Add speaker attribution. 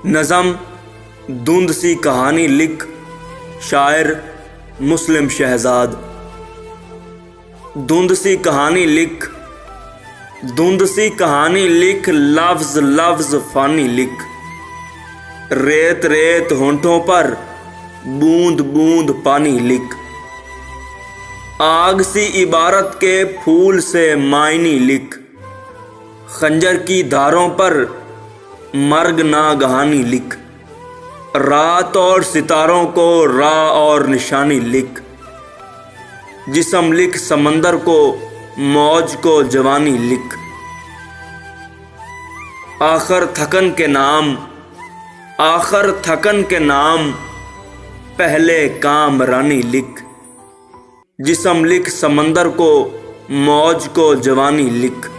Speaker 1: نظم دھند سی کہانی لکھ، شاعر مسلم شہزاد۔ دھند سی کہانی لکھ، دھند سی کہانی لکھ، لفظ لفظ فانی لکھ، ریت ریت ہونٹوں پر بوند بوند پانی لکھ، آگ سی عبارت کے پھول سے معنی لکھ، خنجر کی دھاروں پر مرگ ناگہانی لکھ، رات اور ستاروں کو راہ اور نشانی لکھ، جسم لکھ سمندر کو، موج کو جوانی لکھ، آخر تھکن کے نام، آخر تھکن کے نام، پہلے کام رانی لکھ، جسم لکھ سمندر کو، موج کو جوانی لکھ۔